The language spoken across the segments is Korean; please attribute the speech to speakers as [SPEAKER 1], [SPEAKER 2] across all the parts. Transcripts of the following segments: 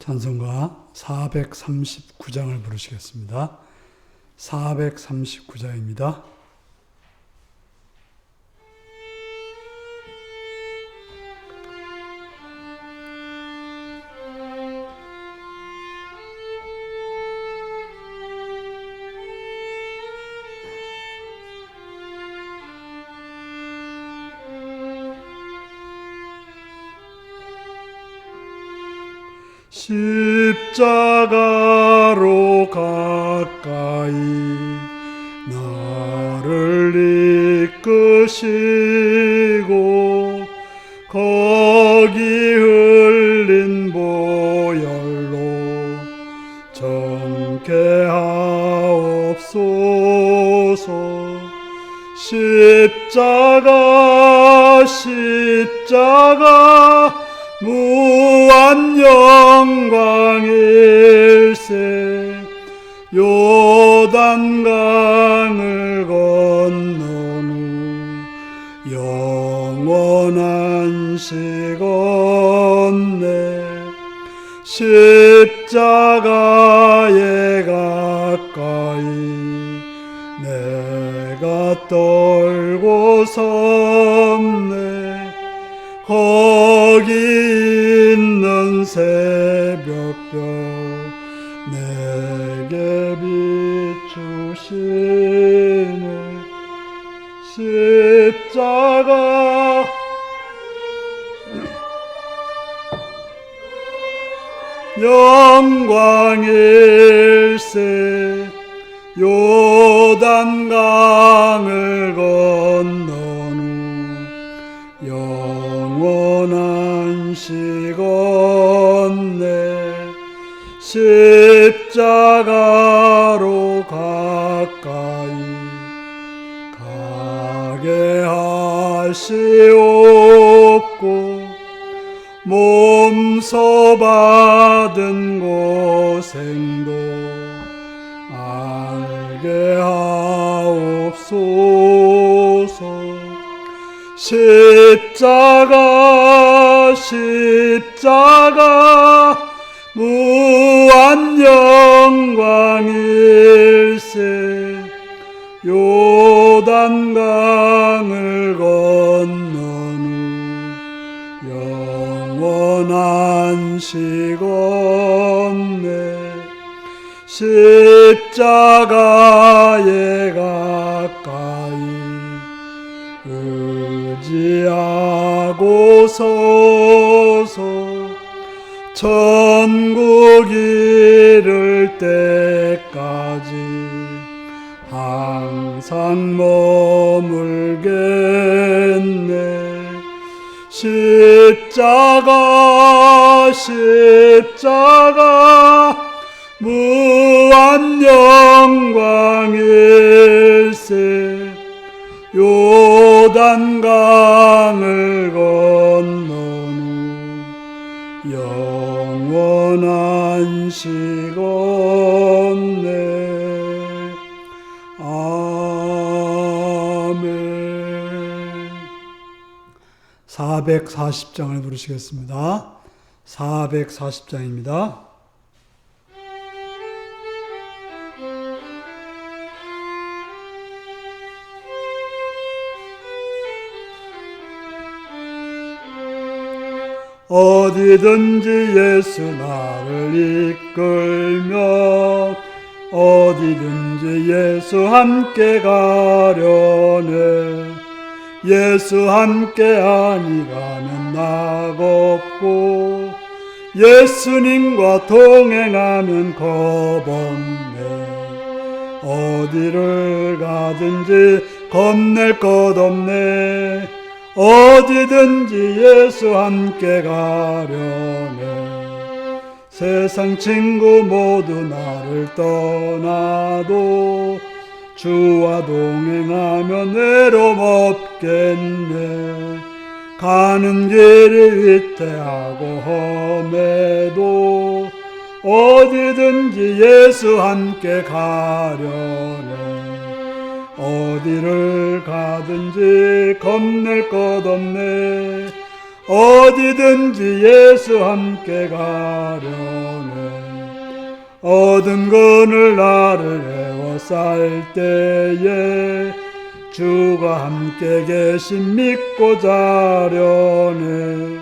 [SPEAKER 1] 찬송가 439장을 부르시겠습니다. 439장입니다. 십자가로 가까이 나를 이끄시고 거기 흘린 보혈로 정케 하옵소서. 십자가 무한 영광일세. 요단강을 건넌 후 영원한 시건네. 십자가에 가까이 내가 떨고 섰네. 거기 있는 새벽별 내게 비추시네. 십자가 영광일세. 요단강을 건넌 후 영원한 시건네. 십자가로 가까이 가게 하시옵고 몸소 받은 고생도 알게 하옵소서. 십자가 무한 영광일세. 요단강을 건넌 후 영원한 시건네. 십자가에 가까이 의지하고 서서 천국 이를 때까지 항상 머물겠네. 십자가 무한 영광일세. 요단강을 건넌 후 영원한 시건네. 아멘. 440장을 부르시겠습니다. 440장입니다. 어디든지 예수 나를 이끌며 어디든지 예수 함께 가려네. 예수 함께 아니 가면 낙없고 예수님과 동행하면 겁없네. 어디를 가든지 겁낼 것 없네. 어디든지 예수 함께 가려네. 세상 친구 모두 나를 떠나도 주와 동행하면 외로움 없겠네. 가는 길이 위태하고 험해도 어디든지 예수 함께 가려네. 어디를 가든지 겁낼 것 없네. 어디든지 예수 함께 가려네. 얻은 것을 나를 에워쌀 때에 주가 함께 계신 믿고 자려네.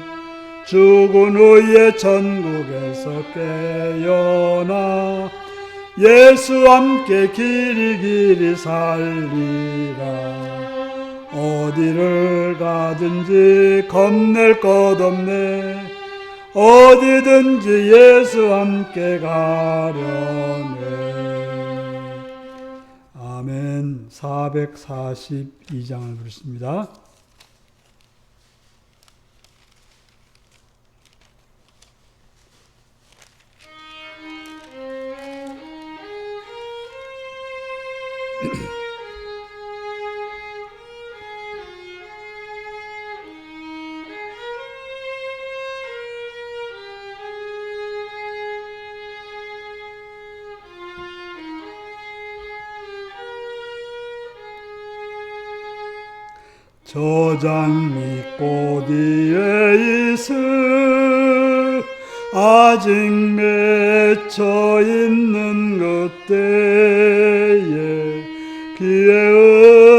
[SPEAKER 1] 죽은 후에 천국에서 깨어나 예수 함께 길이 살리라. 어디를 가든지 겁낼 것 없네. 어디든지 예수 함께 가려네. 아멘. 442장을 부르십니다. 저 장미꽃 위에 있을 아직 맺혀 있는 그때에 귀에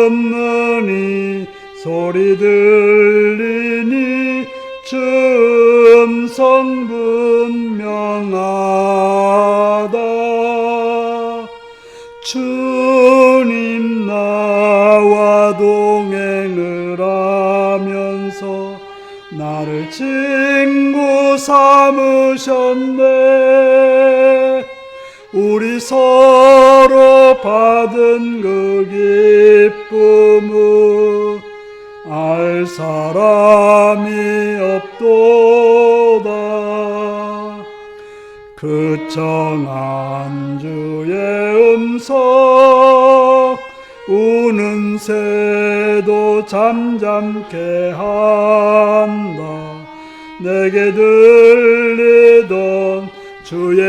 [SPEAKER 1] 없는 이 소리 들리니 주 음성 분명하다. 주님 나와 동행을 하면서 나를 친구 삼으셨네. 우리 서로 받은 그 기쁨은 알 사람이 없도다. 그 청한 주의 음성 우는 새도 잠잠케 한다. 내게 들리던 주의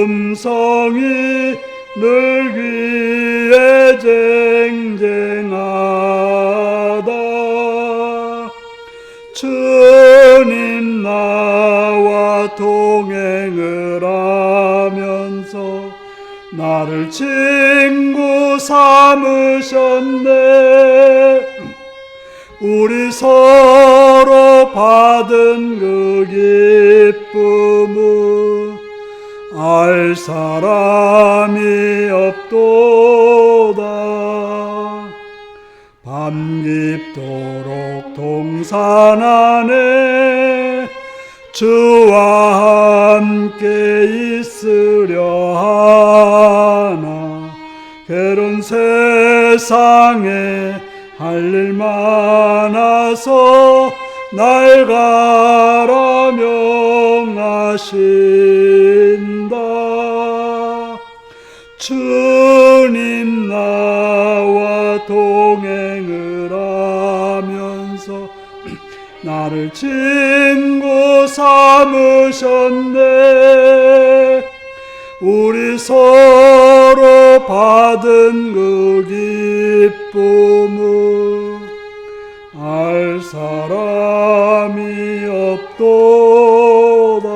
[SPEAKER 1] 음성이 늘 귀에 쟁쟁하다. 주님 나와 동행을 하면서 나를 친구 삼으셨네. 우리 서로 받은 그 기쁨은 알 사람이 없도다. 밤 깊도록 동산 안에 주와 함께 있으려 하나. 괴로운 세상에 할 일 많아서 날 가라 명하신다. 주님 나와 동행을 하면서 나를 친구 삼으셨네. 우리 서로 받은 그 기쁨은 알 사람이 없도다.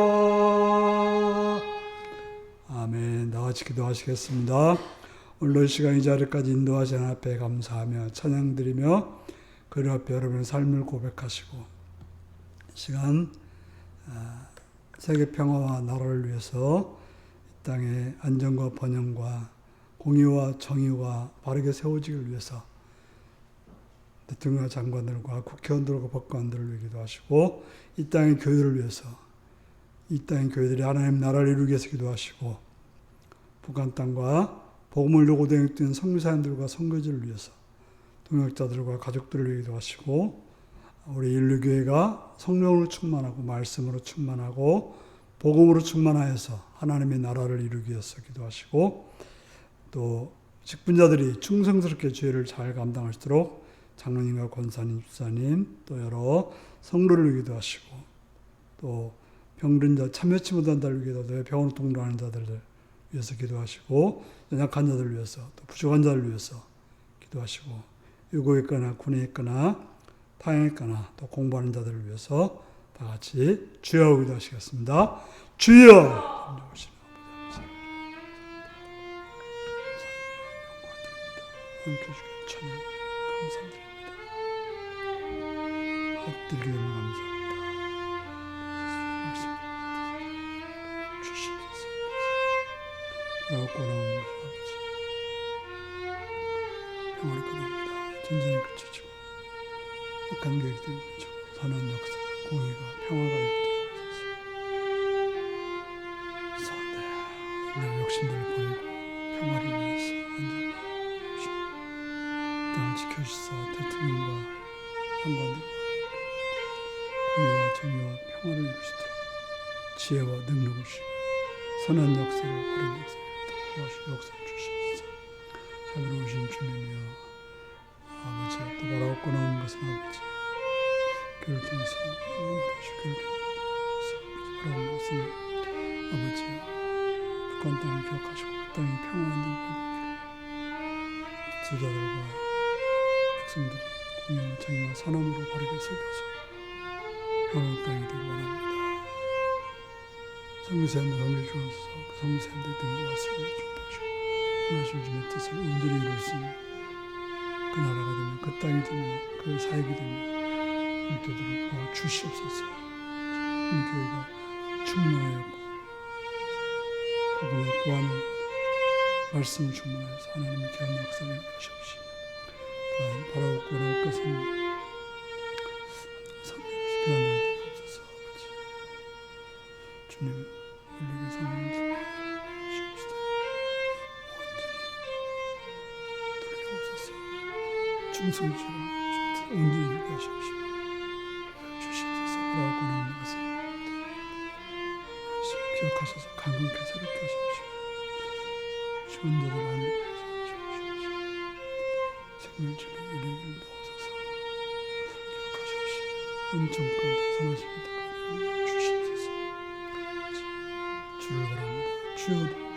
[SPEAKER 1] 아멘. 나같이 기도하시겠습니다. 오늘 이 시간 이 자리까지 인도하신 앞에 감사하며 찬양드리며 그리 앞에 여러분의 삶을 고백하시고 시간 세계 평화와 나라를 위해서 이 땅의 안정과 번영과 공의와 정의와 바르게 세워지기를 위해서 대통령과 장관들과 국회의원들과 법관들을 위해 기도하시고 이 땅의 교회를 위해서 이 땅의 교회들이 하나님 나라를 이루기 위해서 기도하시고 북한 땅과 복음을 요구되어 있는 선교사님들과 선교지를 위해서 동역자들과 가족들을 위해 기도하시고 우리 인류교회가 성령으로 충만하고 말씀으로 충만하고 복음으로 충만하여서 하나님의 나라를 이루기 위해서 기도하시고 또 직분자들이 충성스럽게 죄를 잘 감당할 수 있도록 장로님과 권사님, 집사님 또 여러 성도를 위해 기도하시고 또 병든 자, 참여치 못한 자를 위해 기도하고 병원을 동로하는 자들을 위해서 기도하시고 연약한 자들을 위해서 또 부족한 자를 위해서 기도하시고 유고에 있거나 군에 있거나 타향했거나 또 공부하는 자들을 위해서 다 같이 주여 기도하시겠습니다. 주여! 함께해주시기 천년 감사드립니다. 엎드리는 감사합니다. 말씀 주시옵소서. 라고 나오는 것이 아버지 평화를 끊어옵니다. 전쟁이 그쳐지고 악한 계획들이 그치고 선한 역사, 공의가, 평화가 이루어지옵소서. 그래서 내 욕심들을 버리고 평화를 위해서 안전을 땅을 지켜주사 대통령과 장관들과 공의와 정의와 평화를 이루시도록 지혜와 능력을 주시고 선한 역사를 바른 역사를 도와주시고 역사를 주시옵소서. 자비로우신 주님이여 아버지 또 바라고 꺼내온 것은 아버지 교를 통해서 말하시고 교를 통해서 바라온 것은 아버지여 북한 땅을 기억하시고 그 땅이 평화한 땅이 지도자들과 백성들이 공의와 정의와 선함으로 바르게 살펴서 평화로운 땅이 되길 원합니다. 성교사님들 섬겨 주셔서 그 성교사님들 등에 와서 축복하시고 하나님 주님의 뜻을 온전히 이룰 수 있는 그 나라가 되면 그 땅이 되면 그 사역이 되면 일도들을 도와주시옵소서. 이 교회가 충만하였고 복음을 또한 말씀을 충만하여서 하나님의 귀한 역사를 이루시옵시고 또한 바라고 나올 것은 성령의 귀한 일들이 없어서 아버지 주님 인류의 성령을 주옵시다. 온전히 돌게 없어서 충성주를 온전히 이루게 하시옵시고 주시옵소서. 바라고 나오는 것은 기억하셔서 강건케 새롭게 하십시오. 주원자들 안에 주옵시옵시고 생명을 주는 은혜를 넣어서 기억하십시오. 은총 가운데 선하신 때까지 주시옵소서. 주를 바랍니다. 주여 오 주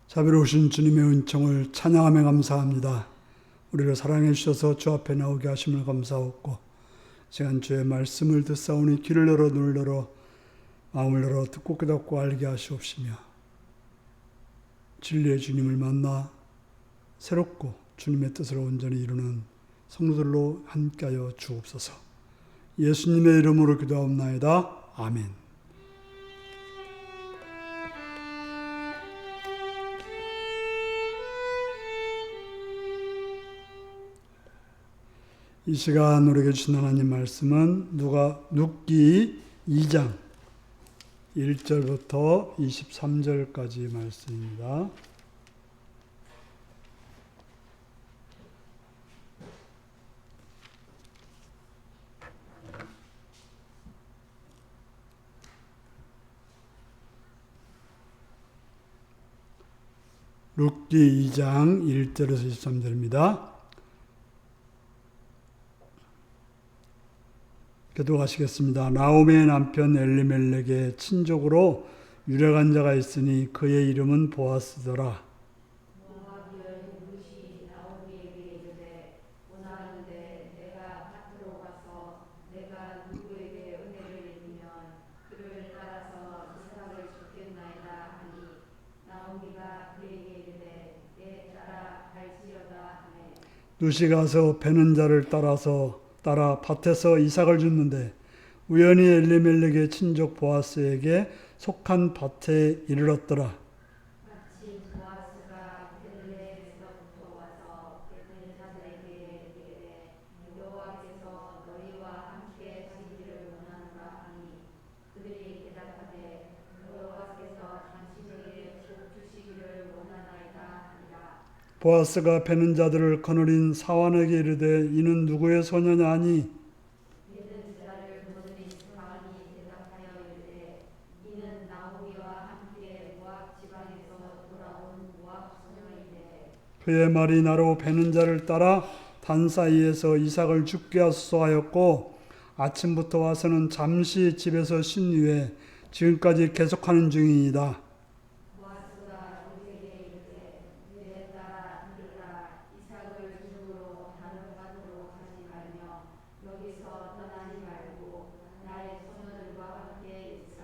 [SPEAKER 1] 자비로우신 주님의 은총을 찬양하며 감사합니다. 우리를 사랑해 주셔서 주 앞에 나오게 하심을 감사하고 시간 주의 말씀을 듣사오니 귀를 열어 눈을 열어 마음을 열어 듣고 깨닫고 알게 하시옵시며 진리의 주님을 만나 새롭고 주님의 뜻을 온전히 이루는 성도들로 함께하여 주옵소서. 예수님의 이름으로 기도하옵나이다. 아멘. 이 시간 우리에게 주신 하나님 말씀은 룻기 2장 1절부터 23절까지 말씀입니다. 룻기 2장 1절에서 23절입니다. 기도하시겠습니다. 나오미의 남편 엘리멜렉의 친족으로 유력한 자가 있으니 그의 이름은 보아스더라. 룻이 가서 베는 자를 따라 밭에서 이삭을 줍는데 우연히 엘리멜렉의 친족 보아스에게 속한 밭에 이르렀더라.
[SPEAKER 2] 마침 보아스가 베들레헴에서부터 와서 베는 자들에게 이르되 여호와께서 너희와 함께 하시기를 원하노라 하니 그들이 대답하되 여호와께서 당신에게 복 주시기를 원하나이다 하니라.
[SPEAKER 1] 보아스가 베는 자들을 거느린 사환에게 이르되 이는 누구의 소녀냐 하니
[SPEAKER 2] 베는 자를 거느린 사환이 대답하여 이르되 이는 나오미와 함께 모압 지방에서 돌아온 모압 소녀이되
[SPEAKER 1] 그의 말이 나로 베는 자를 따라 단 사이에서 이삭을 죽게 하소서 하였고 아침부터 와서는 잠시 집에서 쉰 후에 지금까지 계속하는 중이니이다.
[SPEAKER 2] 보아스가 룻에게 이르되 내 딸아 이르라 이삭을 죽으러 다른 밭으로 가지 말며 여기서 떠나지 말고 나의 소녀들과 함께 있으라.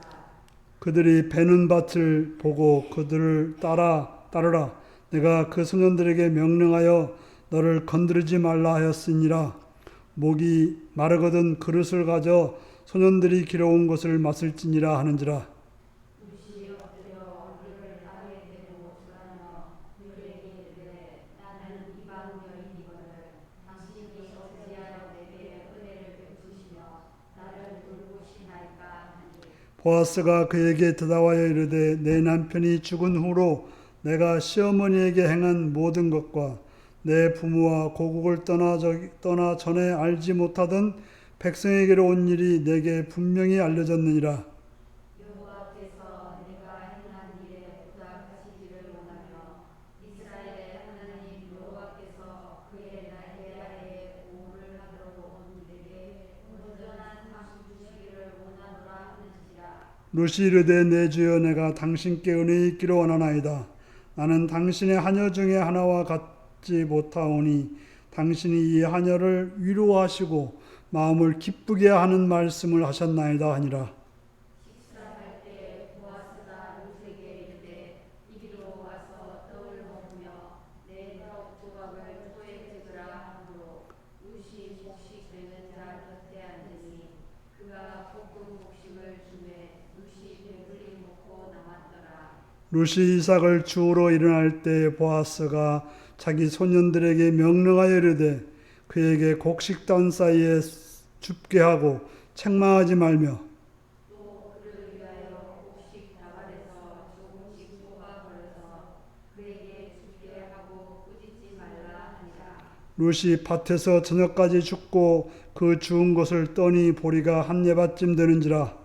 [SPEAKER 1] 그들이 베는 밭을 보고 그들을 따르라. 내가 그 소년들에게 명령하여 너를 건드리지 말라 하였으니라. 목이 마르거든 그릇을 가져 소년들이 길어온 것을 마실지니라 하는지라.
[SPEAKER 2] 룻이 엎드려 어깨를 땅에 대고 절하며 그에게 이르되 나는 이방 여인이거늘 당신이 어찌하여 내게 은혜를 베푸시며 나를 돌보시나이까 하니
[SPEAKER 1] 보아스가 그에게 대답하여 이르되 내 남편이 죽은 후로 내가 시어머니에게 행한 모든 것과 내 부모와 고국을 떠나 전에 알지 못하던 백성에게로 온 일이 내게 분명히 알려졌느니라.
[SPEAKER 2] 여호와께서 내가 행한 일에 부탁하시기를 원하며 이스라엘의 하나님 여호와께서 그의 날개 아래에 보호를 하도록 온 내게 온전한 상 주시기를 원하노라 하는지라.
[SPEAKER 1] 룻이 이르되 내 주여 내가 당신께 은혜 있기를 원하나이다. 나는 당신의 하녀 중에 하나와 같지 못하오니 당신이 이 하녀를 위로하시고 마음을 기쁘게 하는 말씀을 하셨나이다 하니라.
[SPEAKER 2] 식사할 때 보아스가 룻에게 이르되 이리로 와서 떡을 먹으며 내 떡 조각을 토에 찍으라 하므로 룻이 곡식 되는 자 곁에 앉으니 그가 볶은 곡식을 주매 룻이 배불리 먹고 남았더라.
[SPEAKER 1] 룻이 이삭을 주우러 일어날 때 보아스가 자기 소년들에게 명령하여 이르되 그에게 곡식 단 사이에 줍게 하고 책망하지 말며
[SPEAKER 2] 또 그를 위하여 곡식 다발에서 조금씩 뽑아 버려서 그에게 주게 하고 꾸짖지 말라 하니라.
[SPEAKER 1] 룻이 밭에서 저녁까지 죽고 그 주운 것을 떠니 보리가 한 예밭쯤 되는지라.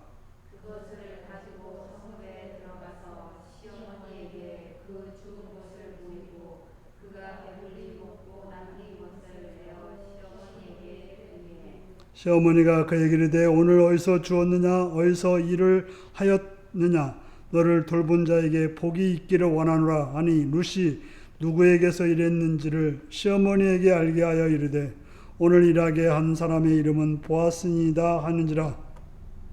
[SPEAKER 2] 그것을 가지고 성읍에 들어가서 시어머니에게 그 죽은 것을 보이고 그가 배불리 먹고 남긴 것을 내어 시어머니에게 드리매
[SPEAKER 1] 시어머니가 그에게 이르되 오늘 어디서 주었느냐 어디서 일을 하였느냐 너를 돌본 자에게 복이 있기를 원하노라 하니 룻이 누구에게서 일했는지를 시어머니에게 알게 하여 이르되 오늘 일하게 한 사람의 이름은 보아스니이다 하는지라.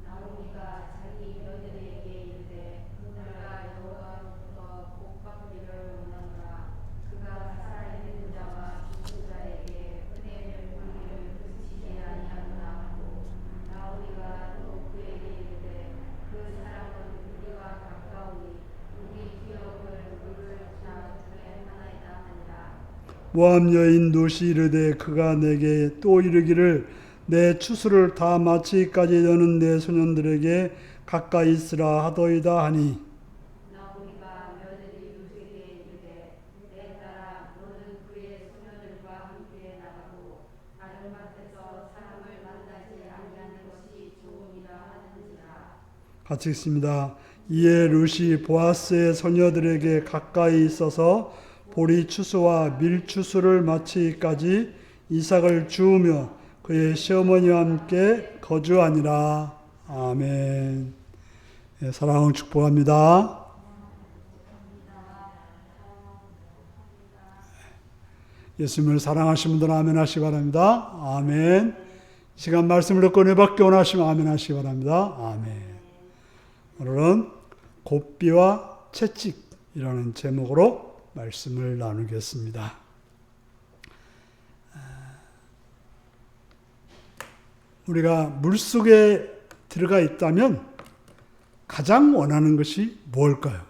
[SPEAKER 2] 나오미가 자기 며느리에게 이르되 내가 여호와로부터 복 받기를 원하노라. 그가 살아있는 자와 죽은 자에게 은혜를 보이기를 그치지 아니하노라 하고 나오미가 또 그에게 이르되 그 사람은 우리와 가까우니 우리 기업을 물을 자 중에 하나이다 하니라.
[SPEAKER 1] 모압 여인 룻이 이르되 그가 내게 또 이르기를 내 추수를 다 마치기까지 너는 내 소년들에게 가까이 있으라 하더이다 하니
[SPEAKER 2] 나오미가 며느리 룻에게 이르되 내 딸아 너는 그의 소녀들과 함께 나가고 다른 밭에서 사람을 만나지 아니하는 것이 좋으니라 하는지라.
[SPEAKER 1] 같이 읽습니다. 이에 룻이 보아스의 소녀들에게 가까이 있어서 보리 추수와 밀 추수를 마치기까지 이삭을 주우며 그의 시어머니와 함께 거주하니라. 아멘. 예, 사랑을 축복합니다. 예수님을 사랑하시는 분들은 아멘 하시기 바랍니다. 아멘. 이 시간 말씀을 듣고 은혜받기 원하시면 아멘 하시기 바랍니다. 아멘. 오늘은 곱비와 채찍이라는 제목으로 말씀을 나누겠습니다. 우리가 물속에 들어가 있다면 가장 원하는 것이 무엇일까요?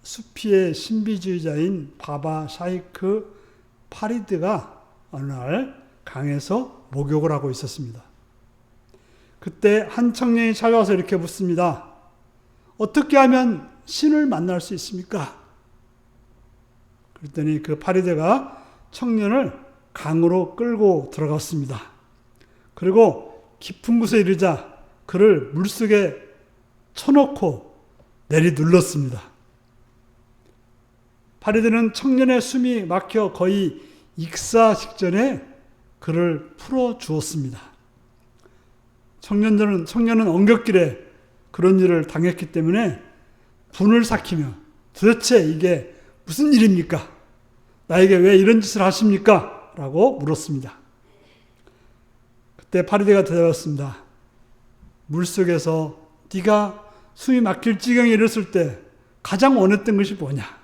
[SPEAKER 1] 수피의 신비주의자인 바바 샤이크 파리드가 어느 날 강에서 목욕을 하고 있었습니다. 그때 한 청년이 찾아와서 이렇게 묻습니다. 어떻게 하면 신을 만날 수 있습니까? 그랬더니 그 파리드가 청년을 강으로 끌고 들어갔습니다. 그리고 깊은 곳에 이르자 그를 물속에 쳐놓고 내리눌렀습니다. 파리드는 청년의 숨이 막혀 거의 익사 직전에 그를 풀어주었습니다. 청년은 엉겹길에 그런 일을 당했기 때문에 분을 삭히며 도대체 이게 무슨 일입니까? 나에게 왜 이런 짓을 하십니까? 라고 물었습니다. 그때 파리드가 대답했습니다. 물속에서 네가 숨이 막힐 지경에 이르렀을 때 가장 원했던 것이 뭐냐?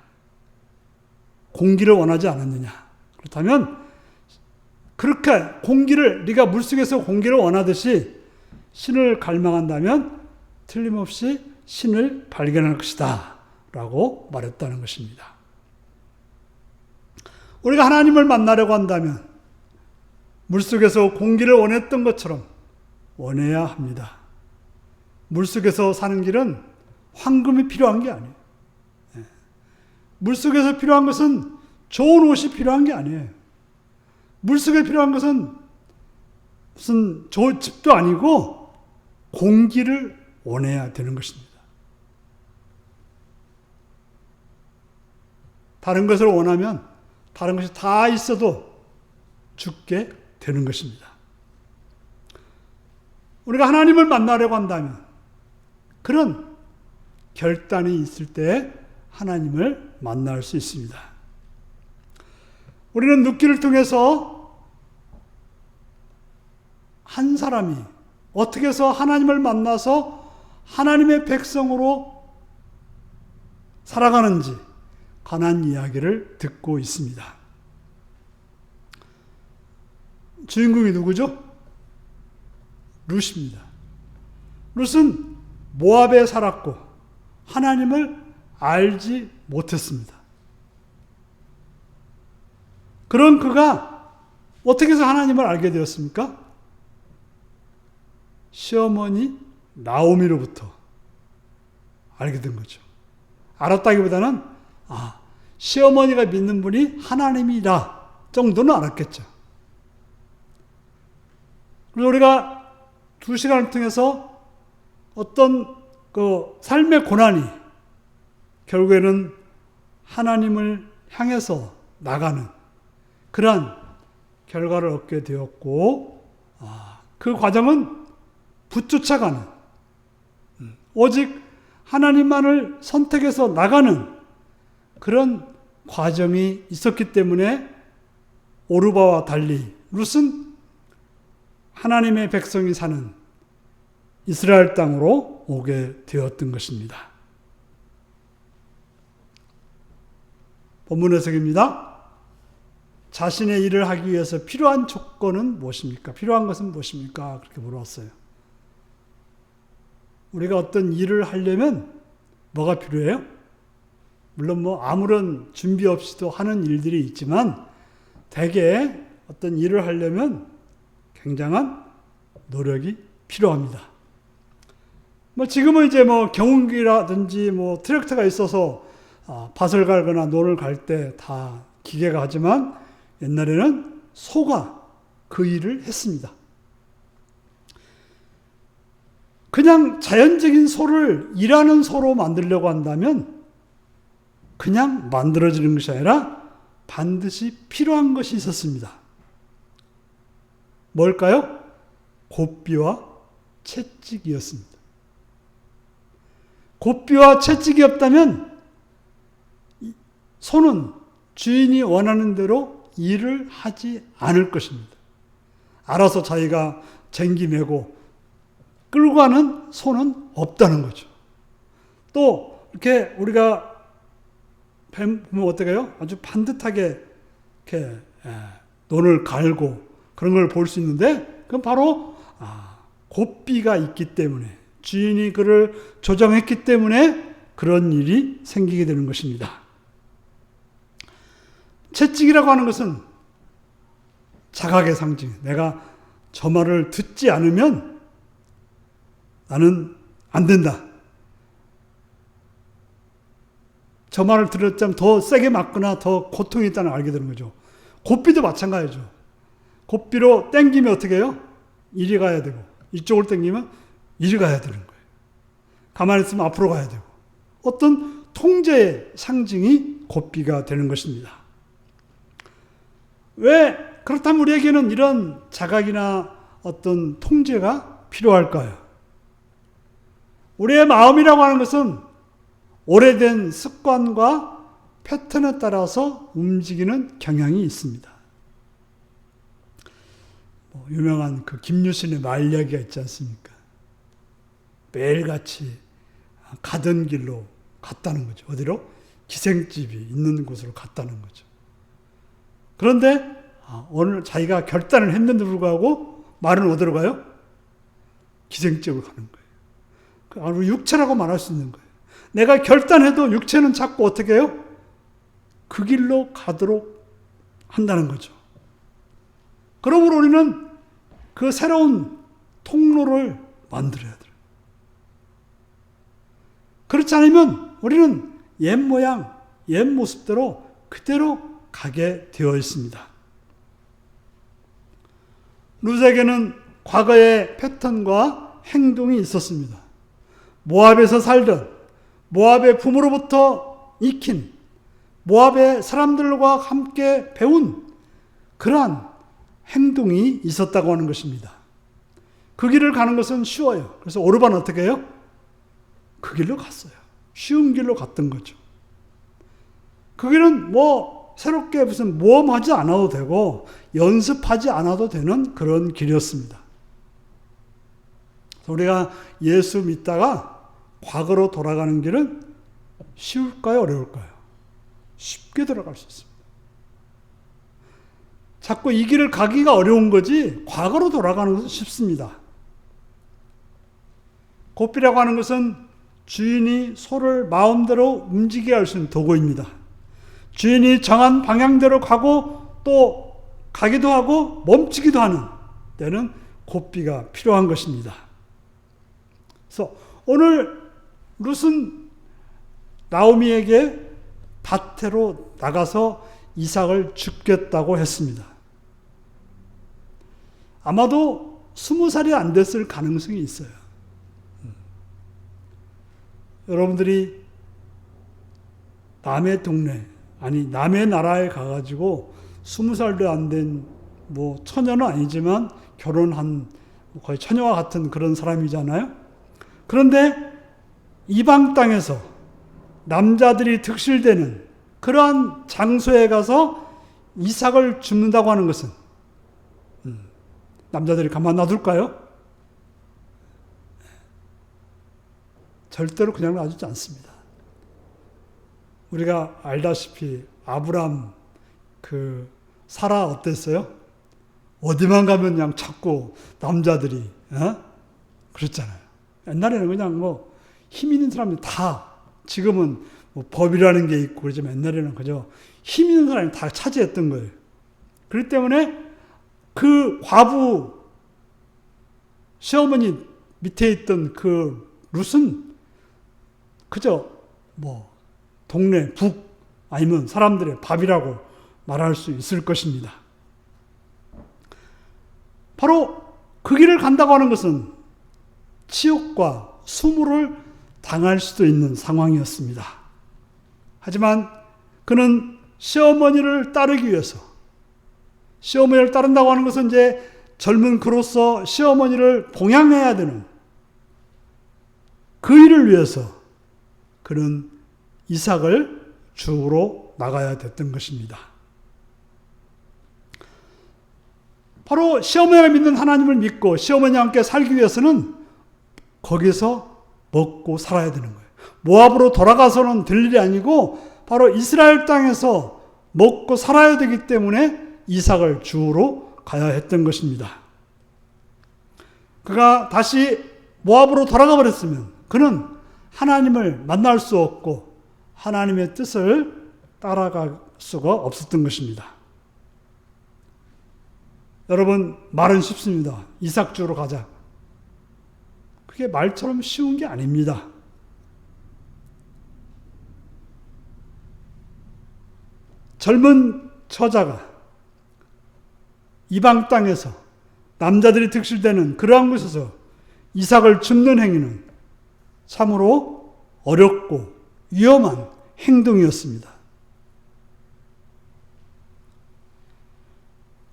[SPEAKER 1] 공기를 원하지 않았느냐? 그렇다면 그렇게 네가 물속에서 공기를 원하듯이 신을 갈망한다면 틀림없이 신을 발견할 것이다 라고 말했다는 것입니다. 우리가 하나님을 만나려고 한다면 물속에서 공기를 원했던 것처럼 원해야 합니다. 물속에서 사는 길은 황금이 필요한 게 아니에요. 물속에서 필요한 것은 좋은 옷이 필요한 게 아니에요. 물속에 필요한 것은 무슨 좋은 집도 아니고 공기를 원해야 되는 것입니다. 다른 것을 원하면 다른 것이 다 있어도 죽게 되는 것입니다. 우리가 하나님을 만나려고 한다면 그런 결단이 있을 때 하나님을 만날 수 있습니다. 우리는 룻기를 통해서 한 사람이 어떻게 해서 하나님을 만나서 하나님의 백성으로 살아가는지 관한 이야기를 듣고 있습니다. 주인공이 누구죠? 룻입니다. 룻은 모압에 살았고 하나님을 알지 못했습니다. 그런 그가 어떻게 해서 하나님을 알게 되었습니까? 시어머니 나오미로부터 알게 된 거죠. 알았다기보다는 시어머니가 믿는 분이 하나님이라 정도는 알았겠죠. 그래서 우리가 2시간을 통해서 어떤 그 삶의 고난이 결국에는 하나님을 향해서 나가는 그러한 결과를 얻게 되었고, 그 과정은 붙쫓아가는, 오직 하나님만을 선택해서 나가는 그런 과정이 있었기 때문에 오르바와 달리 룻은 하나님의 백성이 사는 이스라엘 땅으로 오게 되었던 것입니다. 본문 해석입니다. 자신의 일을 하기 위해서 필요한 조건은 무엇입니까? 필요한 것은 무엇입니까? 그렇게 물어봤어요. 우리가 어떤 일을 하려면 뭐가 필요해요? 물론 아무런 준비 없이도 하는 일들이 있지만 대개 어떤 일을 하려면 굉장한 노력이 필요합니다. 지금은 이제 경운기라든지 트랙터가 있어서 밭을 갈거나 논을 갈 때 다 기계가 하지만 옛날에는 소가 그 일을 했습니다. 그냥 자연적인 소를 일하는 소로 만들려고 한다면 그냥 만들어지는 것이 아니라 반드시 필요한 것이 있었습니다. 뭘까요? 곶비와 채찍이었습니다. 곶비와 채찍이 없다면 소는 주인이 원하는 대로 일을 하지 않을 것입니다. 알아서 자기가 쟁기 메고 끌고 가는 소는 없다는 거죠. 또 이렇게 우리가 보면 어떻게 해요? 아주 반듯하게 이렇게 논을 갈고 그런 걸 볼 수 있는데 그건 바로 곱비가 있기 때문에 주인이 그를 조정했기 때문에 그런 일이 생기게 되는 것입니다. 채찍이라고 하는 것은 자각의 상징. 내가 저 말을 듣지 않으면 나는 안 된다. 저 말을 들었자면 더 세게 맞거나 더 고통이 있다는 걸 알게 되는 거죠. 곱비도 마찬가지죠. 곱비로 땡기면 어떻게 해요? 이리 가야 되고 이쪽을 땡기면 이리 가야 되는 거예요. 가만히 있으면 앞으로 가야 되고 어떤 통제의 상징이 곱비가 되는 것입니다. 왜 그렇다면 우리에게는 이런 자각이나 어떤 통제가 필요할까요? 우리의 마음이라고 하는 것은 오래된 습관과 패턴에 따라서 움직이는 경향이 있습니다. 유명한 그 김유신의 말 이야기가 있지 않습니까? 매일같이 가던 길로 갔다는 거죠. 어디로? 기생집이 있는 곳으로 갔다는 거죠. 그런데 오늘 자기가 결단을 했는데 불구하고 말은 어디로 가요? 기생집으로 가는 거예요. 육체라고 말할 수 있는 거예요. 내가 결단해도 육체는 자꾸 어떻게 해요? 그 길로 가도록 한다는 거죠. 그러므로 우리는 그 새로운 통로를 만들어야 돼요. 그렇지 않으면 우리는 옛 모양, 옛 모습대로 그대로 가게 되어 있습니다. 룻에게는 과거의 패턴과 행동이 있었습니다. 모압에서 살던 모압의 부모로부터 익힌 모압의 사람들과 함께 배운 그러한 행동이 있었다고 하는 것입니다. 그 길을 가는 것은 쉬워요. 그래서 오르반은 어떻게 해요? 그 길로 갔어요. 쉬운 길로 갔던 거죠. 그 길은 새롭게 무슨 모험하지 않아도 되고 연습하지 않아도 되는 그런 길이었습니다. 우리가 예수 믿다가 과거로 돌아가는 길은 쉬울까요? 어려울까요? 쉽게 돌아갈 수 있습니다. 자꾸 이 길을 가기가 어려운 거지 과거로 돌아가는 것은 쉽습니다. 곱비라고 하는 것은 주인이 소를 마음대로 움직이게 할 수 있는 도구입니다. 주인이 정한 방향대로 가고 또 가기도 하고 멈추기도 하는 때는 곱비가 필요한 것입니다. 그래서 오늘 룻은 나오미에게 밭으로 나가서 이삭을 죽겠다고 했습니다. 아마도 20살이 안 됐을 가능성이 있어요. 여러분들이 남의 동네, 남의 나라에 가가지고 20살도 안 된 처녀는 아니지만 결혼한 거의 처녀와 같은 그런 사람이잖아요. 그런데 이방 땅에서 남자들이 득실되는 그러한 장소에 가서 이삭을 줍는다고 하는 것은 남자들이 가만 놔둘까요? 절대로 그냥 놔두지 않습니다. 우리가 알다시피 아브람 사라 어땠어요? 어디만 가면 그냥 자꾸 남자들이 그랬잖아요. 옛날에는 그냥 힘 있는 사람들 다 지금은 법이라는 게 있고 그러지만 옛날에는 그저 힘 있는 사람이 다 차지했던 거예요. 그렇기 때문에 그 과부 시어머니 밑에 있던 그 룻은 그저 동네 북 아니면 사람들의 밥이라고 말할 수 있을 것입니다. 바로 그 길을 간다고 하는 것은 치욕과 수모를 당할 수도 있는 상황이었습니다. 하지만 그는 시어머니를 따르기 위해서, 시어머니를 따른다고 하는 것은 이제 젊은 그로서 시어머니를 봉양해야 되는 그 일을 위해서 그는 이삭을 주우러 나가야 됐던 것입니다. 바로 시어머니를 믿는 하나님을 믿고 시어머니와 함께 살기 위해서는 거기서 먹고 살아야 되는 거예요. 모압으로 돌아가서는 될 일이 아니고 바로 이스라엘 땅에서 먹고 살아야 되기 때문에 이삭을 주우러 가야 했던 것입니다. 그가 다시 모압으로 돌아가 버렸으면 그는 하나님을 만날 수 없고 하나님의 뜻을 따라갈 수가 없었던 것입니다. 여러분, 말은 쉽습니다. 이삭 주우러 가자. 그게 말처럼 쉬운 게 아닙니다. 젊은 처자가 이방 땅에서 남자들이 득실되는 그러한 곳에서 이삭을 줍는 행위는 참으로 어렵고 위험한 행동이었습니다.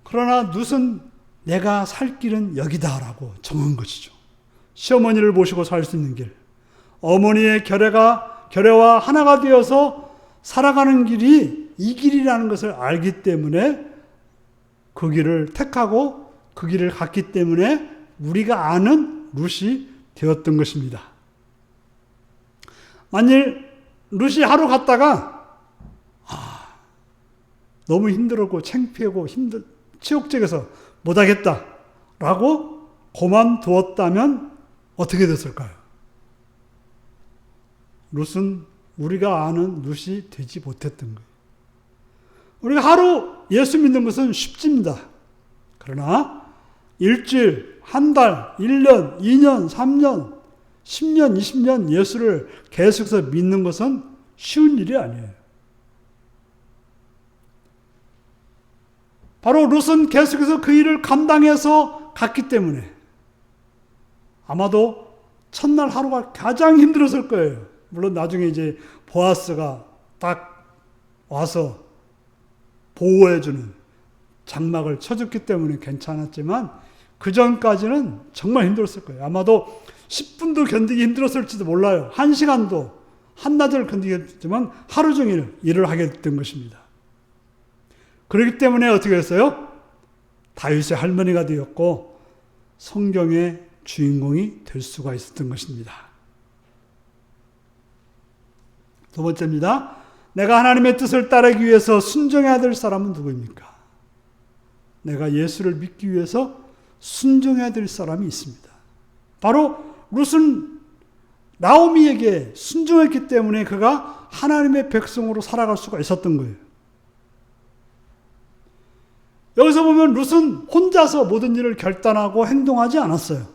[SPEAKER 1] 그러나 룻은 내가 살 길은 여기다라고 정한 것이죠. 시어머니를 모시고 살 수 있는 길, 어머니의 결례와 하나가 되어서 살아가는 길이 이 길이라는 것을 알기 때문에 그 길을 택하고 그 길을 갔기 때문에 우리가 아는 룻이 되었던 것입니다. 만일 룻이 하루 갔다가 너무 힘들었고 창피하고 치욕적에서 못하겠다라고 그만두었다면 어떻게 됐을까요? 룻은 우리가 아는 룻이 되지 못했던 거예요. 우리가 하루 예수 믿는 것은 쉽습니다. 그러나 일주일, 한 달, 1년, 2년, 3년, 10년, 20년 예수를 계속해서 믿는 것은 쉬운 일이 아니에요. 바로 룻은 계속해서 그 일을 감당해서 갔기 때문에 아마도 첫날 하루가 가장 힘들었을 거예요. 물론 나중에 이제 보아스가 딱 와서 보호해주는 장막을 쳐줬기 때문에 괜찮았지만 그 전까지는 정말 힘들었을 거예요. 아마도 10분도 견디기 힘들었을지도 몰라요. 1시간도 한낮을 견디겠지만 하루 종일 일을 하게 됐던 것입니다. 그렇기 때문에 어떻게 했어요? 다윗의 할머니가 되었고 성경의 주인공이 될 수가 있었던 것입니다. 두 번째입니다. 내가 하나님의 뜻을 따르기 위해서 순종해야 될 사람은 누구입니까? 내가 예수를 믿기 위해서 순종해야 될 사람이 있습니다. 바로 룻은 나오미에게 순종했기 때문에 그가 하나님의 백성으로 살아갈 수가 있었던 거예요. 여기서 보면 룻은 혼자서 모든 일을 결단하고 행동하지 않았어요.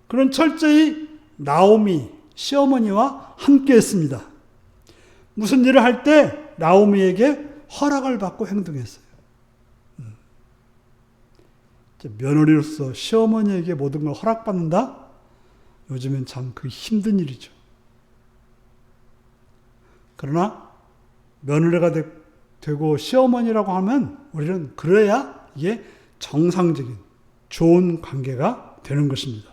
[SPEAKER 1] 그는 철저히 나오미, 시어머니와 함께 했습니다. 무슨 일을 할 때 나오미에게 허락을 받고 행동했어요. 며느리로서 시어머니에게 모든 걸 허락받는다? 요즘엔 참 그 힘든 일이죠. 그러나 며느리가 되고 시어머니라고 하면 우리는 그래야 이게 정상적인 좋은 관계가 되는 것입니다.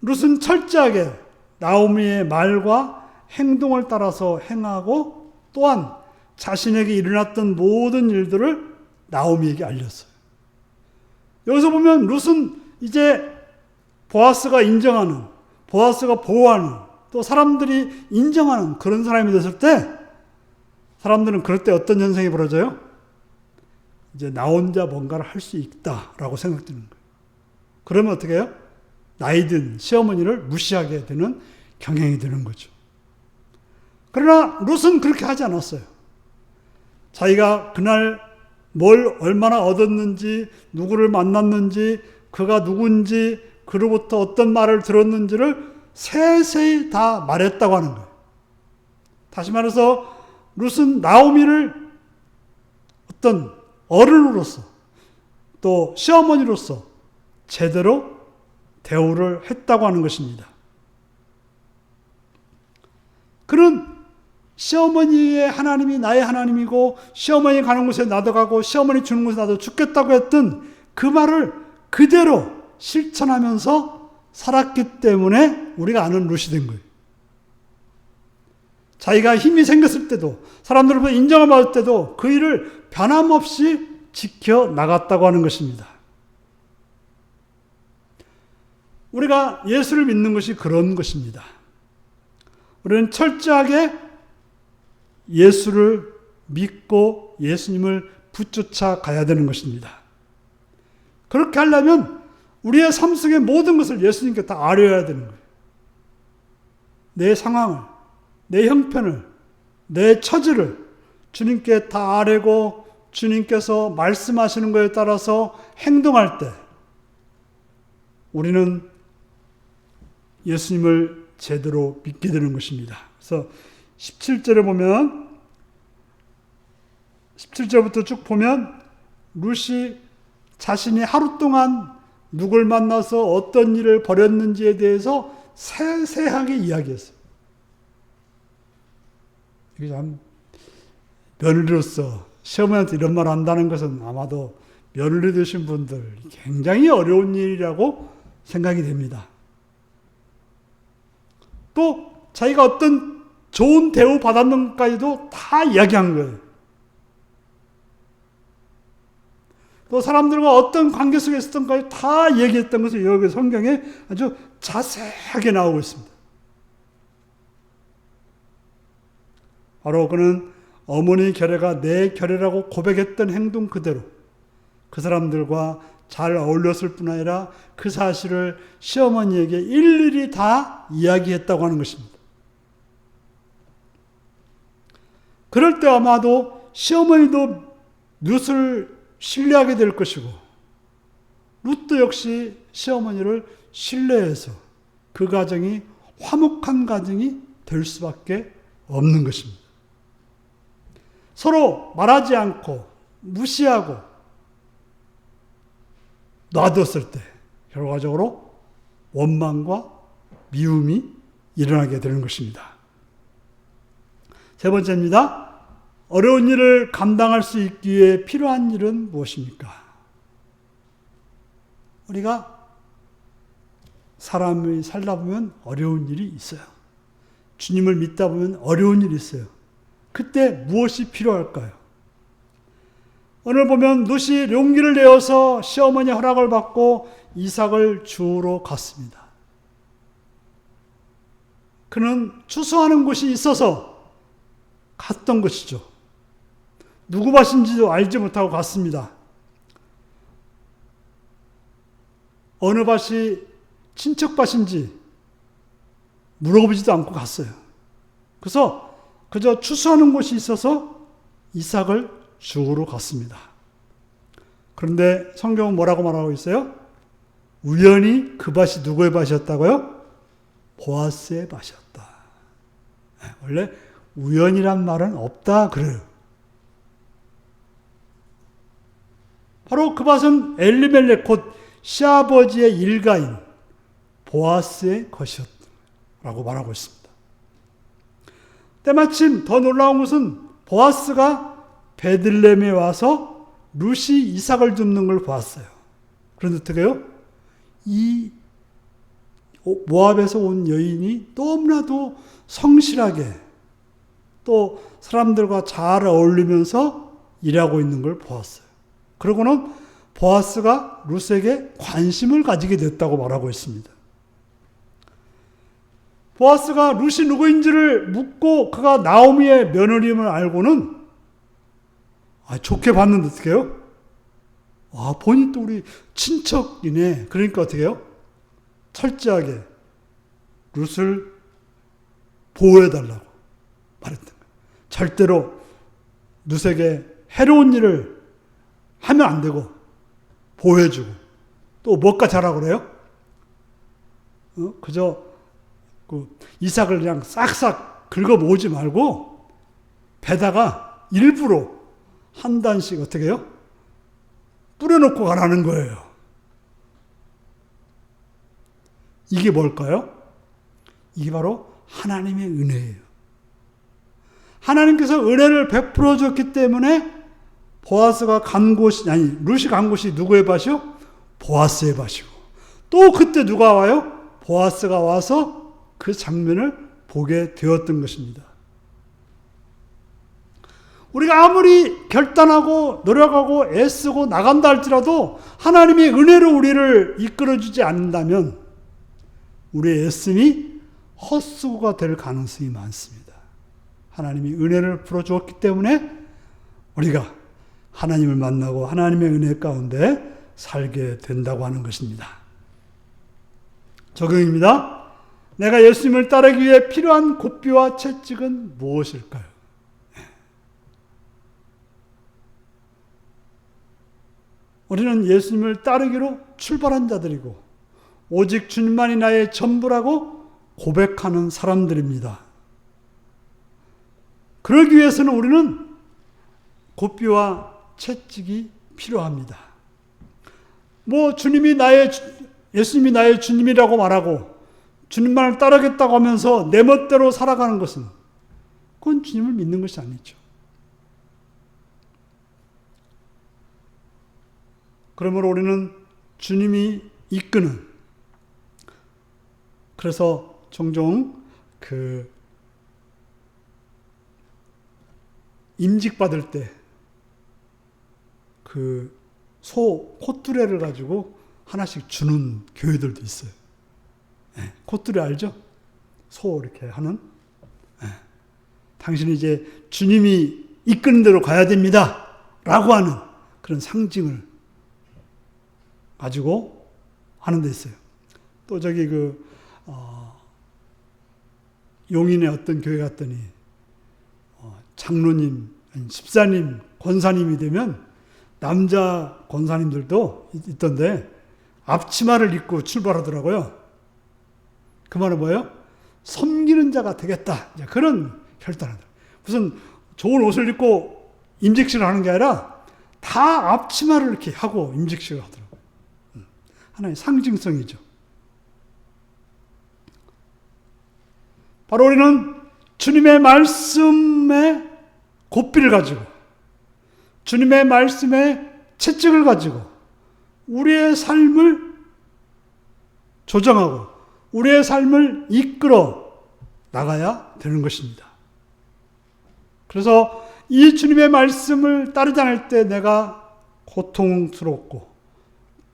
[SPEAKER 1] 룻은 철저하게 나오미의 말과 행동을 따라서 행하고 또한 자신에게 일어났던 모든 일들을 나오미에게 알렸어요. 여기서 보면 룻은 이제 보아스가 인정하는, 보아스가 보호하는, 또 사람들이 인정하는 그런 사람이 됐을 때 사람들은 그럴 때 어떤 현상이 벌어져요? 이제 나 혼자 뭔가를 할 수 있다라고 생각되는 거예요. 그러면 어떻게 해요? 나이든 시어머니를 무시하게 되는 경향이 되는 거죠. 그러나 룻은 그렇게 하지 않았어요. 자기가 그날 뭘 얼마나 얻었는지, 누구를 만났는지, 그가 누군지, 그로부터 어떤 말을 들었는지를 세세히 다 말했다고 하는 거예요. 다시 말해서 룻은 나오미를 어떤 어른으로서 또 시어머니로서 제대로 대우를 했다고 하는 것입니다. 그는 시어머니의 하나님이 나의 하나님이고 시어머니 가는 곳에 나도 가고 시어머니 주는 곳에 나도 죽겠다고 했던 그 말을 그대로 실천하면서 살았기 때문에 우리가 아는 룻이 된 거예요. 자기가 힘이 생겼을 때도 사람들로부터 인정을 받을 때도 그 일을 변함없이 지켜나갔다고 하는 것입니다. 우리가 예수를 믿는 것이 그런 것입니다. 우리는 철저하게 예수를 믿고 예수님을 붙쫓아 가야 되는 것입니다. 그렇게 하려면 우리의 삶 속의 모든 것을 예수님께 다 아뢰어야 되는 거예요. 내 상황을, 내 형편을, 내 처지를 주님께 다 아뢰고 주님께서 말씀하시는 것에 따라서 행동할 때 우리는 예수님을 제대로 믿게 되는 것입니다. 그래서 17절에 보면 17절부터 쭉 보면 룻이 자신이 하루 동안 누굴 만나서 어떤 일을 벌였는지에 대해서 세세하게 이야기했어요. 이게 참 며느리로서 시어머니한테 이런 말 한다는 것은 아마도 며느리 되신 분들 굉장히 어려운 일이라고 생각이 됩니다. 또 자기가 어떤 좋은 대우 받았는 것까지도 다 이야기한 거예요. 또 사람들과 어떤 관계 속에 있었던까지 다 얘기했던 것을 여기 성경에 아주 자세하게 나오고 있습니다. 바로 그는 어머니 결례가 내 결례라고 고백했던 행동 그대로 그 사람들과 잘 어울렸을 뿐 아니라 그 사실을 시어머니에게 일일이 다 이야기했다고 하는 것입니다. 그럴 때 아마도 시어머니도 룻을 신뢰하게 될 것이고 룻도 역시 시어머니를 신뢰해서 그 가정이 화목한 가정이 될 수밖에 없는 것입니다. 서로 말하지 않고 무시하고 놔뒀을 때 결과적으로 원망과 미움이 일어나게 되는 것입니다. 세 번째입니다. 어려운 일을 감당할 수 있기 위해 필요한 일은 무엇입니까? 우리가 사람이 살다 보면 어려운 일이 있어요. 주님을 믿다 보면 어려운 일이 있어요. 그때 무엇이 필요할까요? 오늘 보면 룻이 용기를 내어서 시어머니의 허락을 받고 이삭을 주우러 갔습니다. 그는 추수하는 곳이 있어서 갔던 것이죠. 누구 밭인지도 알지 못하고 갔습니다. 어느 밭이 친척 밭인지 물어보지도 않고 갔어요. 그래서 그저 추수하는 곳이 있어서 이삭을 주우러 갔습니다. 그런데 성경은 뭐라고 말하고 있어요? 우연히 그 밭이 누구의 밭이었다고요? 보아스의 밭이었다. 원래 우연이란 말은 없다 그래요. 바로 그 밭은 엘리멜렉 곧 시아버지의 일가인 보아스의 것이었다고 말하고 있습니다. 때마침 더 놀라운 것은 보아스가 베들레헴에 와서 룻이 이삭을 줍는 걸 보았어요. 그런데 어떻게 해요? 이 모압에서 온 여인이 너무나도 성실하게 또 사람들과 잘 어울리면서 일하고 있는 걸 보았어요. 그러고는 보아스가 룻에게 관심을 가지게 됐다고 말하고 있습니다. 보아스가 룻이 누구인지를 묻고 그가 나오미의 며느리임을 알고는 좋게 봤는데 어떻게 해요? 본인 또 우리 친척이네. 그러니까 어떻게 해요? 철저하게 룻을 보호해달라고 말했던 거예요. 절대로 룻에게 해로운 일을 하면 안 되고 보호해주고 또 뭐가 잘하고 그래요? 그저 이삭을 그냥 싹싹 긁어 모으지 말고 배다가 일부러 한 단씩 어떻게 해요? 뿌려놓고 가라는 거예요. 이게 뭘까요? 이게 바로 하나님의 은혜예요. 하나님께서 은혜를 베풀어 줬기 때문에 보아스가 간 곳이, 룻이 간 곳이 누구의 밭이요? 보아스의 밭이고 또 그때 누가 와요? 보아스가 와서 그 장면을 보게 되었던 것입니다. 우리가 아무리 결단하고 노력하고 애쓰고 나간다 할지라도 하나님의 은혜로 우리를 이끌어주지 않는다면 우리의 애씀이 헛수고가 될 가능성이 많습니다. 하나님이 은혜를 풀어주었기 때문에 우리가 하나님을 만나고 하나님의 은혜 가운데 살게 된다고 하는 것입니다. 적용입니다. 내가 예수님을 따르기 위해 필요한 고삐와 채찍은 무엇일까요? 우리는 예수님을 따르기로 출발한 자들이고 오직 주님만이 나의 전부라고 고백하는 사람들입니다. 그러기 위해서는 우리는 고삐와 채찍이 필요합니다. 예수님이 나의 주님이라고 말하고 주님만을 따르겠다고 하면서 내 멋대로 살아가는 것은 그건 주님을 믿는 것이 아니죠. 그러므로 우리는 주님이 이끄는, 그래서 종종 임직받을 때 소 콧뚜레를 가지고 하나씩 주는 교회들도 있어요. 콧뚜레 알죠? 소 이렇게 하는. 당신이 이제 주님이 이끄는 대로 가야 됩니다. 라고 하는 그런 상징을 가지고 하는 데 있어요. 또 저기 용인의 어떤 교회 갔더니 장로님, 집사님, 권사님이 되면 남자 권사님들도 있던데 앞치마를 입고 출발하더라고요. 그 말은 뭐예요? 섬기는 자가 되겠다. 그런 결단을 하더라고요. 무슨 좋은 옷을 입고 임직식을 하는 게 아니라 다 앞치마를 이렇게 하고 임직식을 하더라고요. 하나의 상징성이죠. 바로 우리는 주님의 말씀의 고삐를 가지고 주님의 말씀의 채찍을 가지고 우리의 삶을 조정하고 우리의 삶을 이끌어 나가야 되는 것입니다. 그래서 이 주님의 말씀을 따르지 않을 때 내가 고통스럽고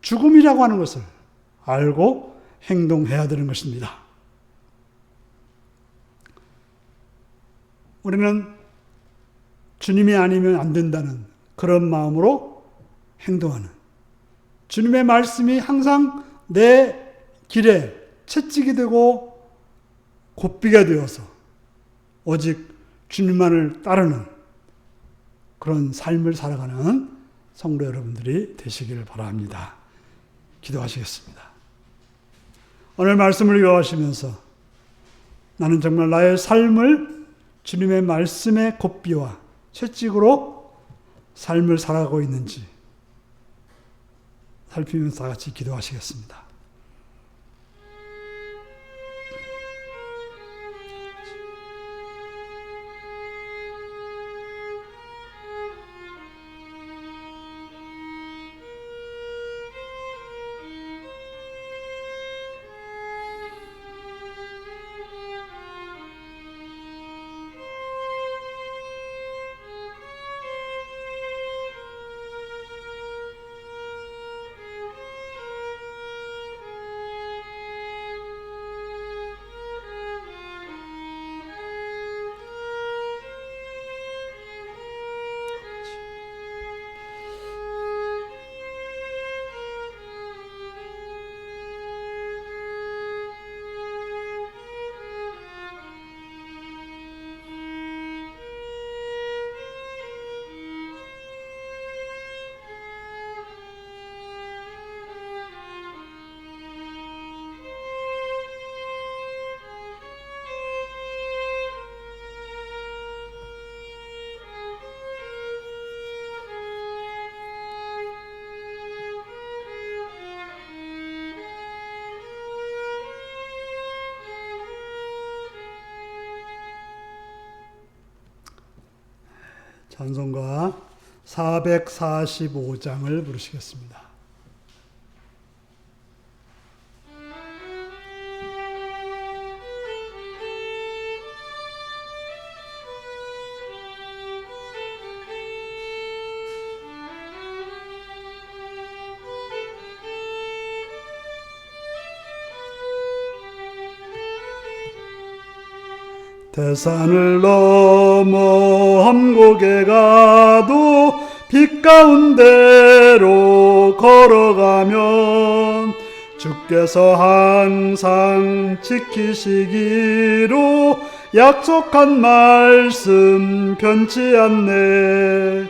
[SPEAKER 1] 죽음이라고 하는 것을 알고 행동해야 되는 것입니다. 우리는 주님이 아니면 안 된다는 그런 마음으로 행동하는, 주님의 말씀이 항상 내 길에 채찍이 되고 고삐가 되어서 오직 주님만을 따르는 그런 삶을 살아가는 성도 여러분들이 되시기를 바랍니다. 기도하시겠습니다. 오늘 말씀을 읽어가시면서 나는 정말 나의 삶을 주님의 말씀의 고삐와 채찍으로 삶을 살아가고 있는지 살피면서 다 같이 기도하시겠습니다. 찬송가 445장을 부르시겠습니다. 대산을 넘어 험곡에 가도 빛 가운데로 걸어가면 주께서 항상 지키시기로 약속한 말씀 변치 않네.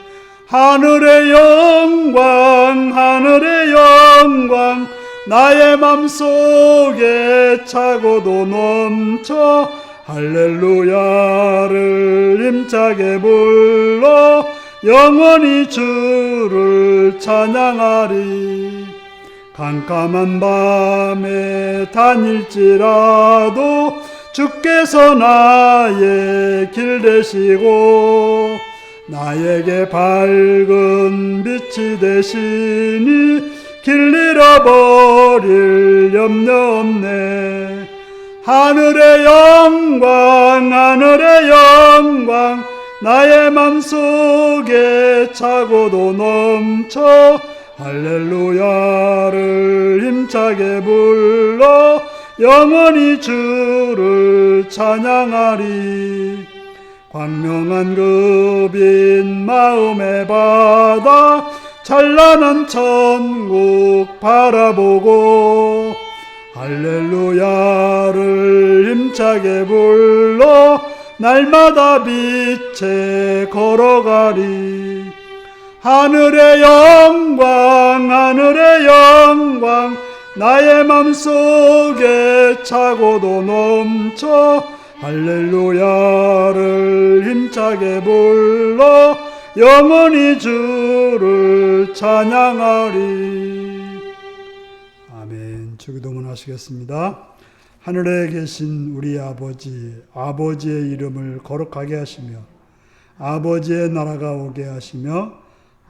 [SPEAKER 1] 하늘의 영광 하늘의 영광 나의 맘속에 차고도 넘쳐 할렐루야를 힘차게 불러 영원히 주를 찬양하리. 깜깜한 밤에 다닐지라도 주께서 나의 길 되시고 나에게 밝은 빛이 되시니 길 잃어버릴 염려 없네. 하늘의 영광 하늘의 영광 나의 맘속에 차고도 넘쳐 할렐루야를 힘차게 불러 영원히 주를 찬양하리. 광명한 그 빛 마음의 바다 찬란한 천국 바라보고 할렐루야를 힘차게 불러 날마다 빛에 걸어가리. 하늘의 영광 하늘의 영광 나의 맘속에 차고도 넘쳐 할렐루야를 힘차게 불러 영원히 주를 찬양하리. 아멘. 주기도문 하시겠습니다. 하늘에 계신 우리 아버지, 아버지의 이름을 거룩하게 하시며 아버지의 나라가 오게 하시며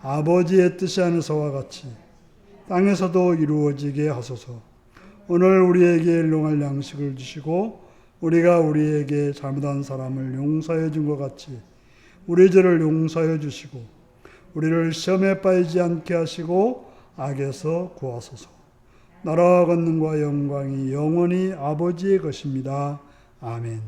[SPEAKER 1] 아버지의 뜻이 하늘서와 같이 땅에서도 이루어지게 하소서. 오늘 우리에게 일용할 양식을 주시고 우리가 우리에게 잘못한 사람을 용서해 준 것 같이 우리 죄를 용서해 주시고 우리를 시험에 빠지지 않게 하시고 악에서 구하소서. 나라와 권능과 영광이 영원히 아버지의 것입니다. 아멘.